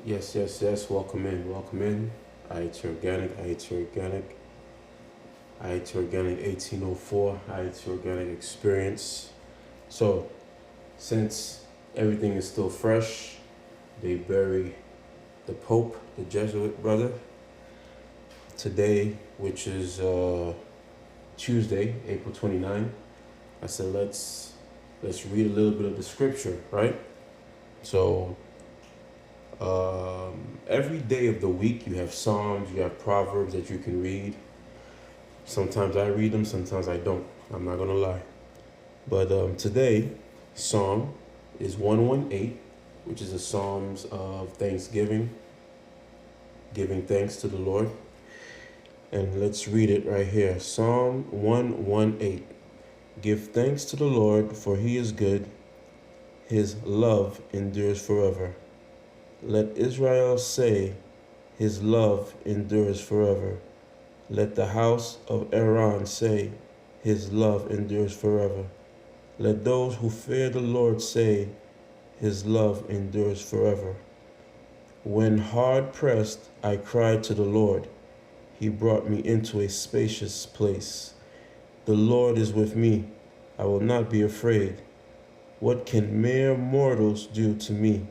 Yes, yes, yes. Welcome in. Welcome in. IT Organic. IT Organic. IT Organic 1804. IT Organic Experience. So, since everything is still fresh, they bury the Pope, the Jesuit brother, today, which is Tuesday, April 29. I said, let's read a little bit of the scripture, right? So, every day of the week, you have Psalms, you have Proverbs that you can read. Sometimes I read them, sometimes I don't. I'm not gonna lie. But today, Psalm is 118, which is a Psalms of Thanksgiving, giving thanks to the Lord. And let's read it right here. Psalm 118. Give thanks to the Lord, for he is good. His love endures forever. Let Israel say, his love endures forever. Let the house of Aaron say, his love endures forever. Let those who fear the Lord say, his love endures forever. When hard pressed, I cried to the Lord. He brought me into a spacious place. The Lord is with me. I will not be afraid. What can mere mortals do to me?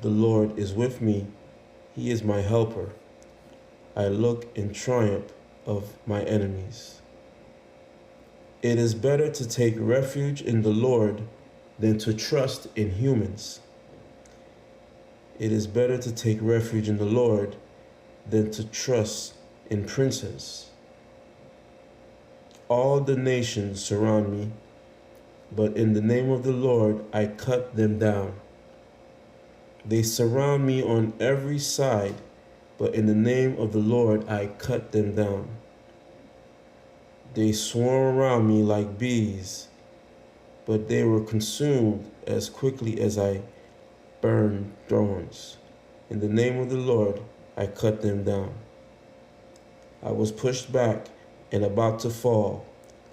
The Lord is with me. He is my helper. I look in triumph of my enemies. It is better to take refuge in the Lord than to trust in humans. It is better to take refuge in the Lord than to trust in princes. All the nations surround me, but in the name of the Lord I cut them down. They surround me on every side, but in the name of the Lord I cut them down. They swarm around me like bees, but they were consumed as quickly as I burned thorns. In the name of the Lord I cut them down. I was pushed back and about to fall,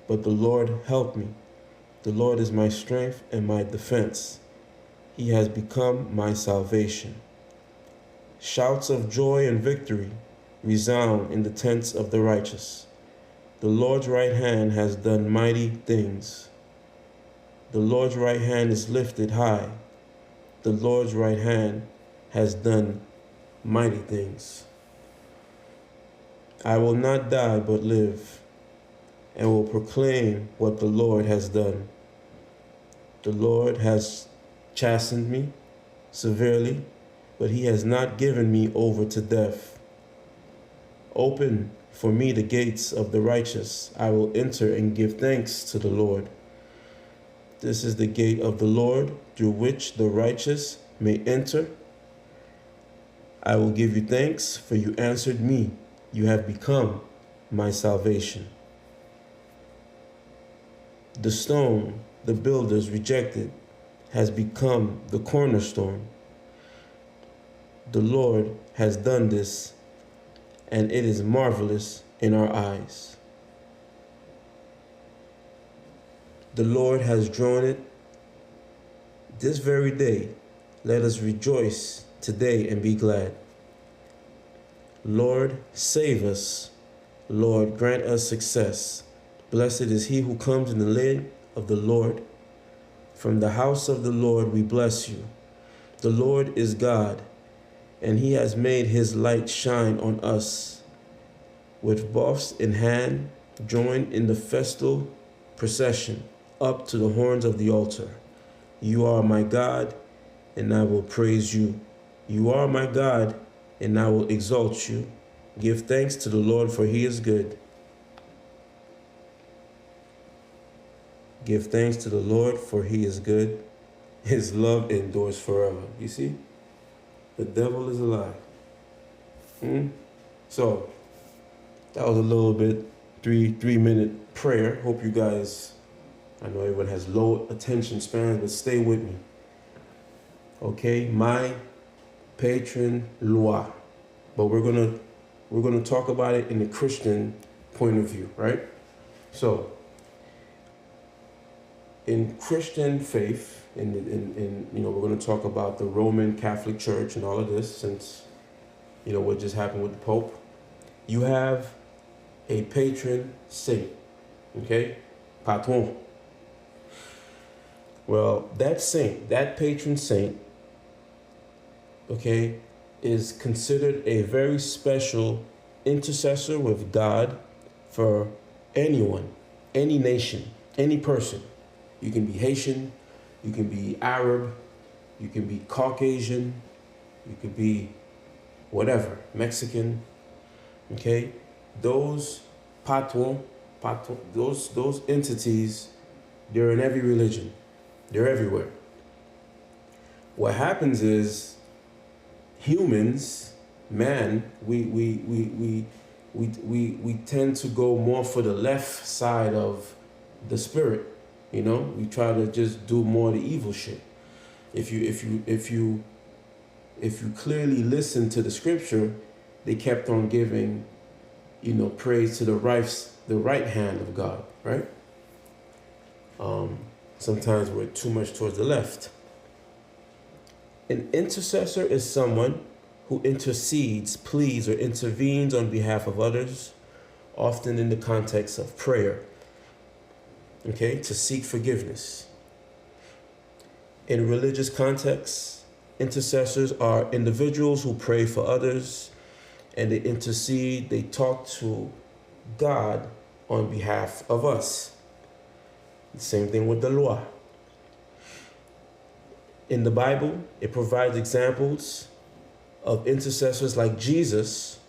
but the Lord helped me. The Lord is my strength and my defense. He has become my salvation. Shouts of joy and victory resound in the tents of the righteous. The Lord's right hand has done mighty things. The Lord's right hand is lifted high. The Lord's right hand has done mighty things. I will not die but live, and will proclaim what the Lord has done. The Lord has chastened me severely, but he has not given me over to death. Open for me the gates of the righteous. I will enter and give thanks to the Lord. This is the gate of the Lord, through which the righteous may enter. I will give you thanks, for you answered me. You have become my salvation. The stone the builders rejected has become the cornerstone. The Lord has done this, and it is marvelous in our eyes. The Lord has drawn it this very day. Let us rejoice today and be glad. Lord, save us. Lord, grant us success. Blessed is he who comes in the name of the Lord. From the house of the Lord we bless you. The Lord is God, and he has made his light shine on us. With boughs in hand, join in the festal procession up to the horns of the altar. You are my God, and I will praise you. You are my God, and I will exalt you. Give thanks to the Lord, for he is good. Give thanks to the Lord, for he is good. His love endures forever. You see? The devil is a lie. So, that was a little bit, three-minute prayer. Hope you guys, I know everyone has low attention spans, but stay with me. Okay, my Patron Loa. But we're gonna talk about it in the Christian point of view, right? So, in Christian faith, we're going to talk about the Roman Catholic Church and all of this, since what just happened with the Pope. You have a patron saint, okay, Patron. Well, that saint, that patron saint, okay, is considered a very special intercessor with God for anyone, any nation, any person. You can be Haitian, you can be Arab, you can be Caucasian, you could be whatever, Mexican, okay? Those those entities, they're in every religion. They're everywhere. What happens is humans, man, we tend to go more for the left side of the spirit. We try to just do more of the evil shit. If you clearly listen to the scripture, they kept on giving, praise to the right hand of God, right? Sometimes we're too much towards the left. An intercessor is someone who intercedes, pleads, or intervenes on behalf of others, often in the context of prayer, okay, to seek forgiveness. In religious contexts, intercessors are individuals who pray for others, and they intercede, they talk to God on behalf of us. The same thing with the Loa. In the Bible, it provides examples of intercessors like Jesus,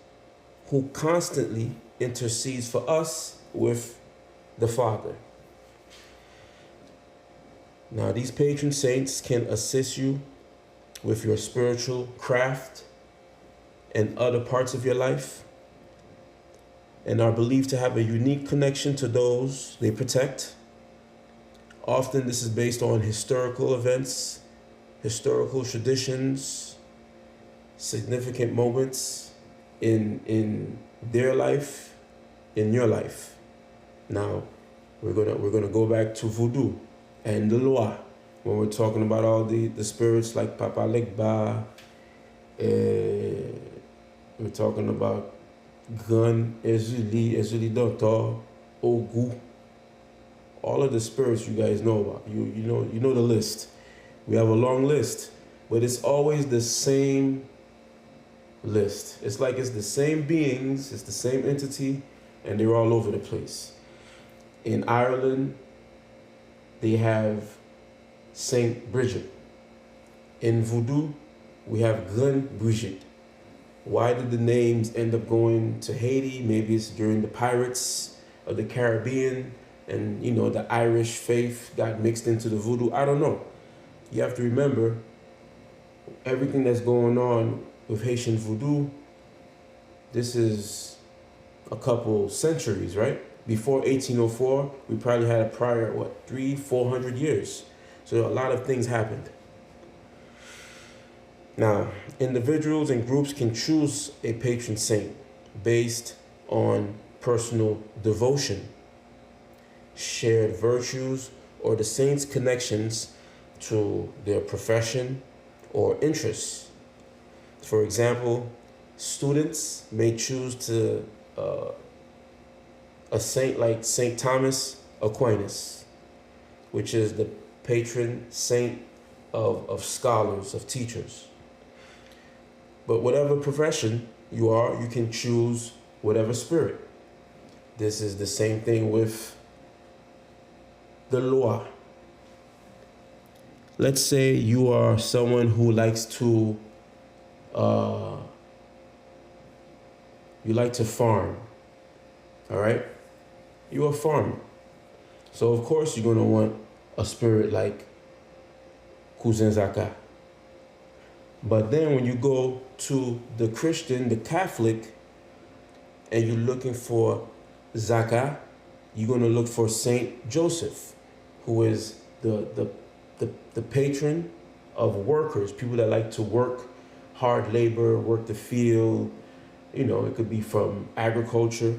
who constantly intercedes for us with the Father. Now, these patron saints can assist you with your spiritual craft and other parts of your life, and are believed to have a unique connection to those they protect. Often this is based on historical events, historical traditions, significant moments in their life, in your life. Now, we're gonna go back to voodoo and the Loa when we're talking about all the spirits like Papa Legba. We're talking about Gun, Ezuli Doctor, Ogu. All of the spirits you guys know about. You know the list. We have a long list, but it's always the same list. It's like it's the same beings, it's the same entity, and they're all over the place. In Ireland, they have Saint Bridget. In Voodoo, we have Glen Bridget. Why did the names end up going to Haiti? Maybe it's during the pirates of the Caribbean, and the Irish faith got mixed into the voodoo. I don't know. You have to remember, everything that's going on with Haitian voodoo, this is a couple centuries, right? Before 1804, we probably had a prior, 300-400 years. So a lot of things happened. Now, individuals and groups can choose a patron saint based on personal devotion, shared virtues, or the saint's connections to their profession or interests. For example, students may choose to a saint like Saint Thomas Aquinas, which is the patron saint of scholars, of teachers. But whatever profession you are, you can choose whatever spirit. This is the same thing with the Loa. Let's say you are someone who likes to farm, all right? You're a farmer. So of course you're gonna want a spirit like Cousin Zaka. But then when you go to the Christian, the Catholic, and you're looking for Zaka, you're gonna look for Saint Joseph, who is the patron of workers, people that like to work, hard labor, work the field. It could be from agriculture,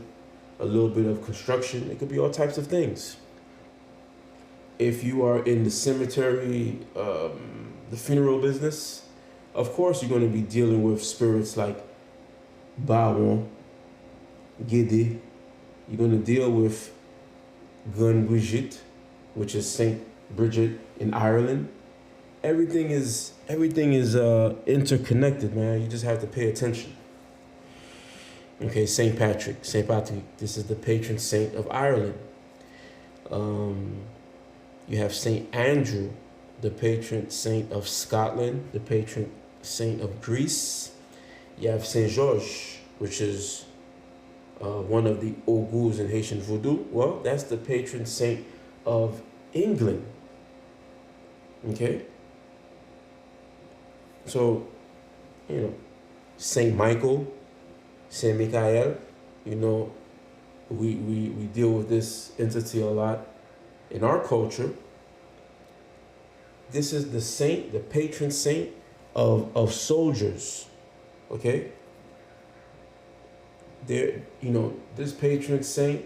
a little bit of construction. It could be all types of things. If you are in the cemetery, the funeral business, of course you're going to be dealing with spirits like Baron, Gede. You're going to deal with Gun Brigitte, which is Saint Bridget in Ireland. Everything is interconnected, man. You just have to pay attention. Okay, Saint Patrick. Saint Patrick. This is the patron saint of Ireland. You have Saint Andrew, the patron saint of Scotland, the patron saint of Greece. You have Saint George, which is one of the Ogus in Haitian Voodoo. Well, that's the patron saint of England. Okay? So, Saint Michael, Saint Michael, we deal with this entity a lot in our culture. This is the saint, the patron saint of soldiers. Okay? There, this patron saint,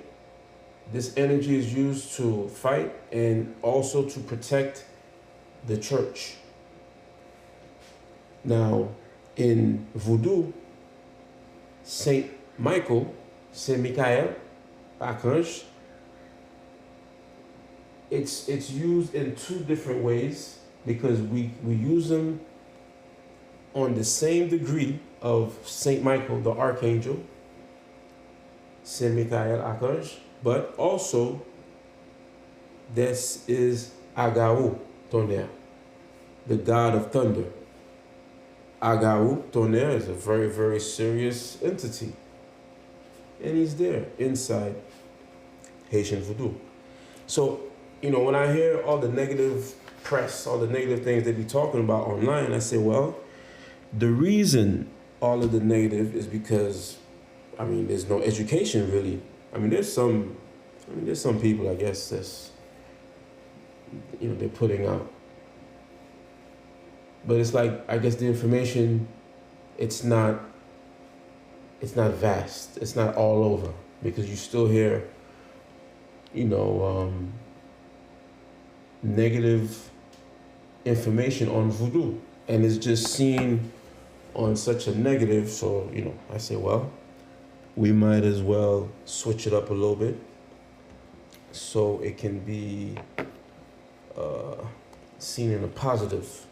this energy is used to fight and also to protect the church. Now, in Voodoo, Saint Michael, Saint Michael, Archange, it's used in two different ways because we use them on the same degree of Saint Michael, the Archangel, Saint Michael Archange, but also this is Agao Tonnerre, the god of thunder. Agao Tonnerre is a very, very serious entity. And he's there inside Haitian Voodoo. So, when I hear all the negative press, all the negative things they be talking about online, I say, well, the reason all of the negative is because, there's no education really. There's some people, I guess, that's, they're putting out. But it's like, I guess the information, it's not vast. It's not all over because you still hear, negative information on voodoo. And it's just seen on such a negative. So, I say, well, we might as well switch it up a little bit so it can be seen in a positive.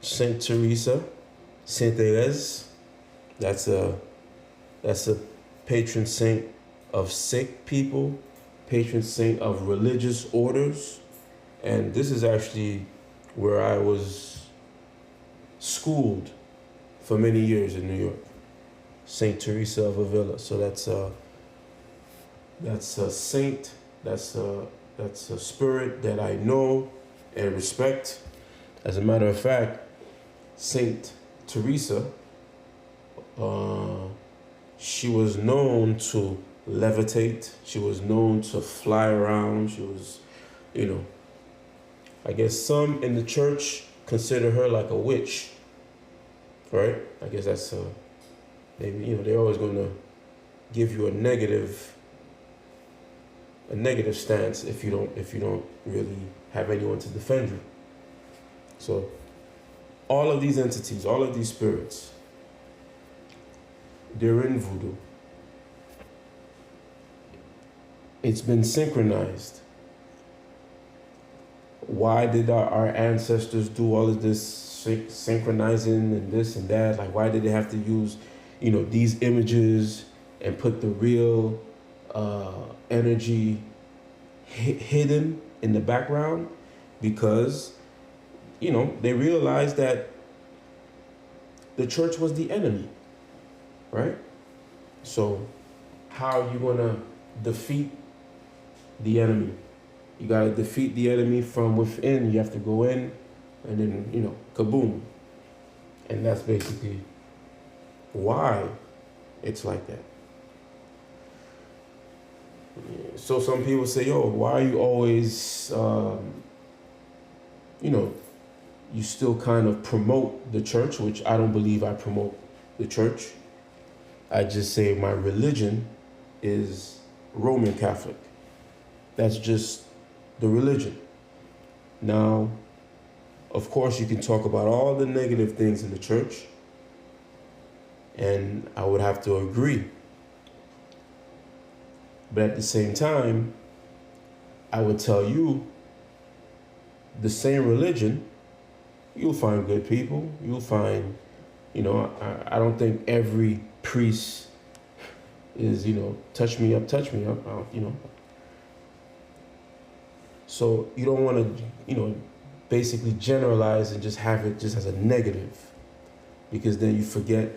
Saint Teresa, Saint Therese, that's a patron saint of sick people, patron saint of religious orders, and this is actually where I was schooled for many years in New York. Saint Teresa of Avila. So that's a saint, that's a spirit that I know and respect. As a matter of fact, Saint Teresa, she was known to levitate. She was known to fly around. She was, I guess some in the church consider her like a witch, right? I guess that's maybe, they're always going to give you a negative stance if you don't really have anyone to defend you. So all of these entities, all of these spirits, they're in voodoo. It's been synchronized. Why did our ancestors do all of this synchronizing and this and that? Like, why did they have to use, these images and put the real energy hidden in the background? Because they realized that the church was the enemy, right? So how are you going to defeat the enemy? You got to defeat the enemy from within. You have to go in and then, kaboom. And that's basically why it's like that. So some people say, yo, why are you always, you still kind of promote the church, which I don't believe I promote the church. I just say my religion is Roman Catholic. That's just the religion. Now, of course, you can talk about all the negative things in the church, and I would have to agree. But at the same time, I would tell you the same religion, you'll find good people. You'll find, I don't think every priest is, touch me up, So you don't want to, basically generalize and just have it just as a negative, because then you forget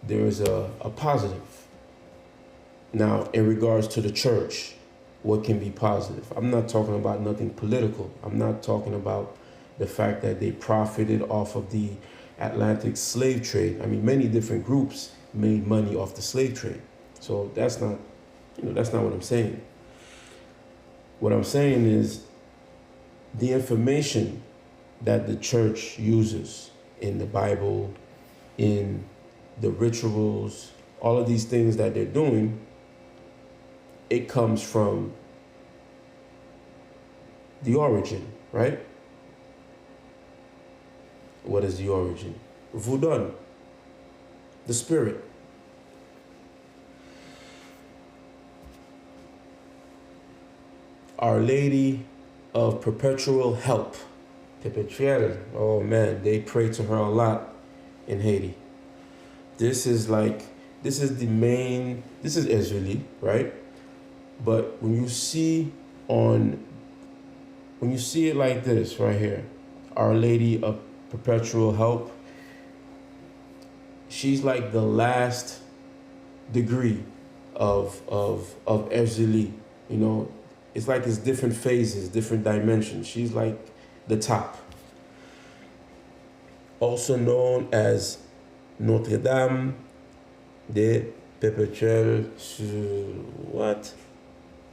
there is a positive. Now, in regards to the church, what can be positive? I'm not talking about nothing political. I'm not talking about the fact that they profited off of the Atlantic slave trade. I mean, many different groups made money off the slave trade. So that's not what I'm saying. What I'm saying is the information that the church uses in the Bible, in the rituals, all of these things that they're doing, it comes from the origin, right? What is the origin? Voodoo, the spirit. Our Lady of Perpetual Help. Perpetuelle. Oh man, they pray to her a lot in Haiti. This is Israeli, right? But when you see it like this right here, Our Lady of Perpetual Help, she's like the last degree of Israeli, It's like it's different phases, different dimensions. She's like the top. Also known as Notre Dame de Perpetuelle, what?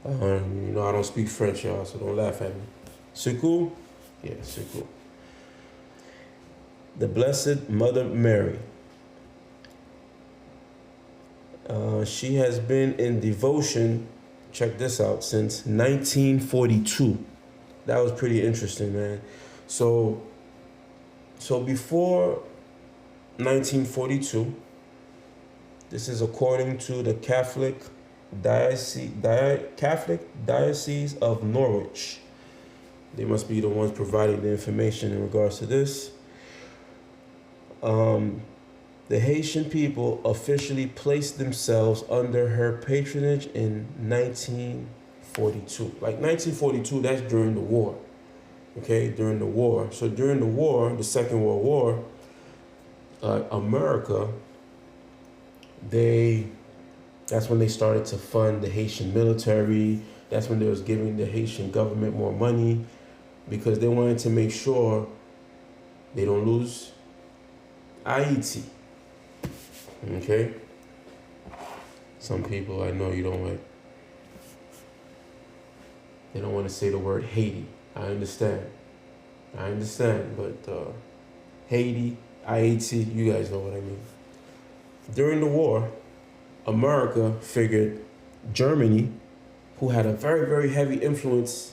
I don't speak French, y'all, so don't laugh at me. Secours? Yeah, Secours. The Blessed Mother Mary. She has been in devotion, check this out, since 1942. That was pretty interesting, man. So before 1942, this is according to the Catholic Diocese of Norwich. They must be the ones providing the information in regards to this. The Haitian people officially placed themselves under her patronage in 1942. Like 1942, that's during the war. Okay, during the war. So during the war, the Second World War, America, that's when they started to fund the Haitian military. That's when they was giving the Haitian government more money, because they wanted to make sure they don't lose Haiti. Okay? Some people I know you don't like. They don't want to say the word Haiti. I understand, but Haiti, Haiti, you guys know what I mean. During the war, America figured Germany, who had a very, very heavy influence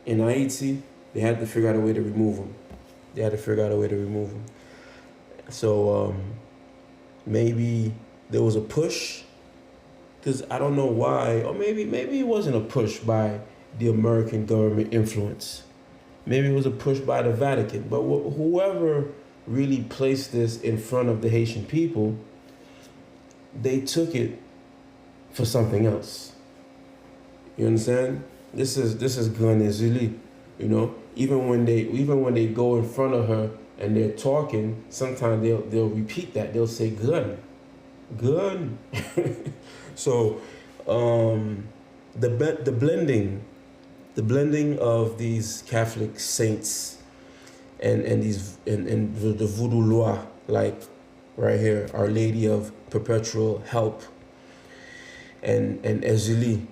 in Haiti, they had to figure out a way to remove them. So maybe there was a push, because I don't know why, or maybe it wasn't a push by the American government influence. Maybe it was a push by the Vatican. But whoever really placed this in front of the Haitian people, they took it for something else. You understand? This is Gun Israeli, Even when they go in front of her and they're talking, sometimes they'll repeat that. They'll say gun. So the blending of these Catholic saints and the Voodoo Loa, like right here, Our Lady of Perpetual Help, and Ezili.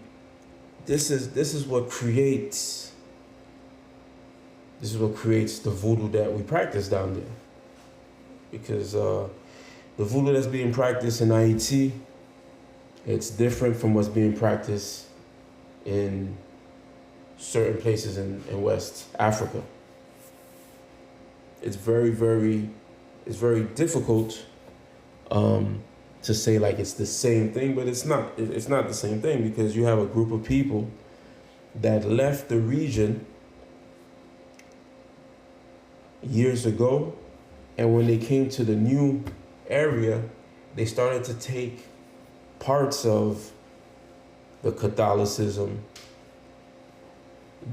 This is what creates the voodoo that we practice down there. Because the voodoo that's being practiced in Haiti, It's different from what's being practiced in certain places in West Africa. It's very difficult to say like it's the same thing, but it's not. It's not the same thing because you have a group of people that left the region years ago, and when they came to the new area, they started to take parts of the Catholicism.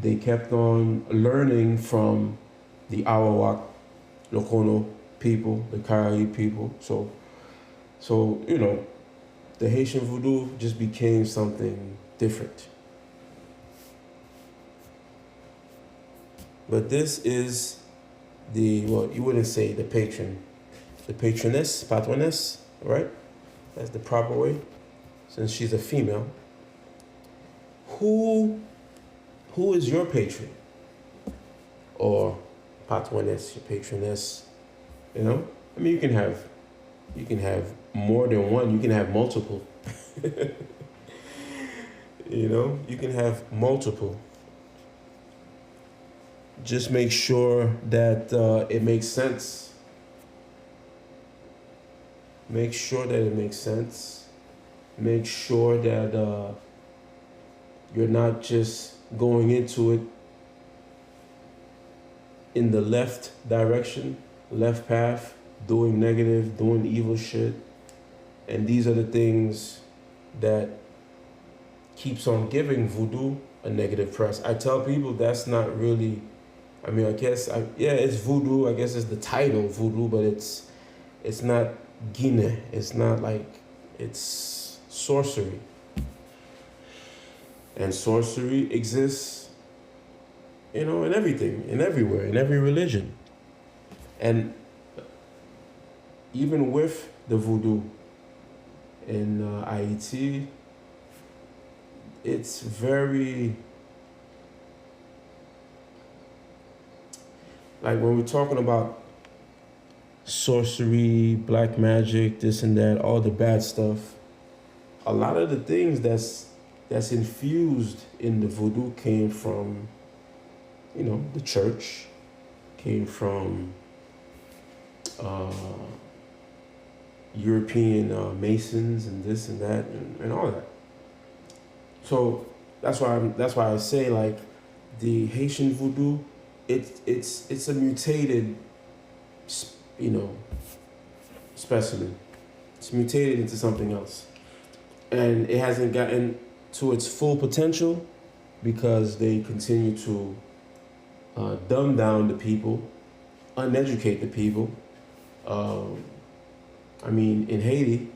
They kept on learning from the Awawak, Lokono people, the Karahi people. So the Haitian voodoo just became something different. But this is well, you wouldn't say the patroness, right? That's the proper way, since she's a female. Who is your patron? Or patroness, your patroness, I mean, you can have more than one, you can have multiple. You can have multiple. Just make sure that it makes sense. Make sure that it makes sense. Make sure that you're not just going into it in the left direction, left path, doing negative, doing evil shit. And these are the things that keeps on giving voodoo a negative press. I tell people that's not really, I mean, it's voodoo. I guess it's the title voodoo, but it's not Guinea. It's not like, it's sorcery. And sorcery exists, in everything, in everywhere, in every religion. And even with the voodoo in Haiti, it's very, like when we're talking about sorcery, black magic, this and that, all the bad stuff, a lot of the things that's infused in the voodoo came from, the church, came from European Masons and this and that and all that. So that's why I say like the Haitian voodoo, it's a mutated, specimen. It's mutated into something else, and it hasn't gotten to its full potential because they continue to dumb down the people, uneducate the people. I mean, in Haiti,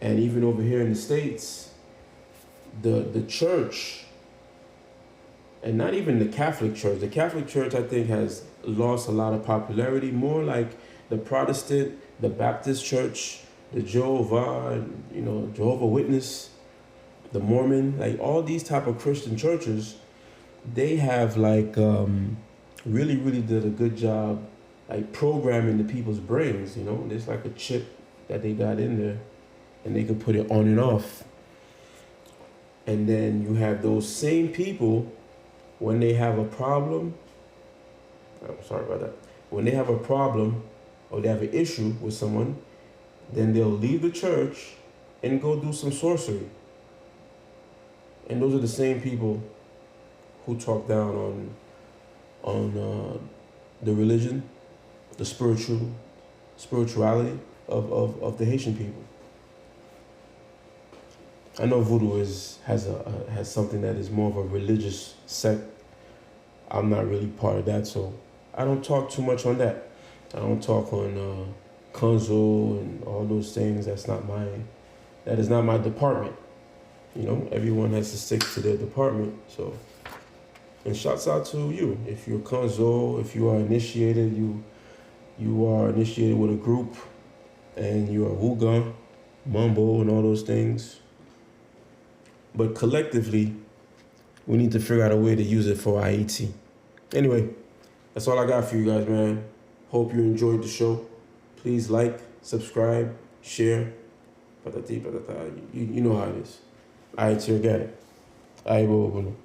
and even over here in the States, the church, and not even the Catholic Church. The Catholic Church, I think, has lost a lot of popularity, more like the Protestant, the Baptist Church, the Jehovah Witness, the Mormon, like all these type of Christian churches, they have like really, really did a good job like programming the people's brains, There's like a chip that they got in there and they could put it on and off. And then you have those same people, when they have a problem, when they have a problem or they have an issue with someone, then they'll leave the church and go do some sorcery. And those are the same people who talk down on the religion, the spirituality of the Haitian people. I know voodoo has something that is more of a religious sect. I'm not really part of that, so I don't talk too much on that. I don't talk on Kanzo and all those things. That is not my department. Everyone has to stick to their department. So, and shouts out to you. If you're Kanzo, if you are initiated, you are initiated with a group, and you are Wuga, Mumbo, and all those things. But collectively, we need to figure out a way to use it for IET. Anyway, that's all I got for you guys, man. Hope you enjoyed the show. Please like, subscribe, share. patati patata. You know how it is. Alright, so get it. Alright, bobo.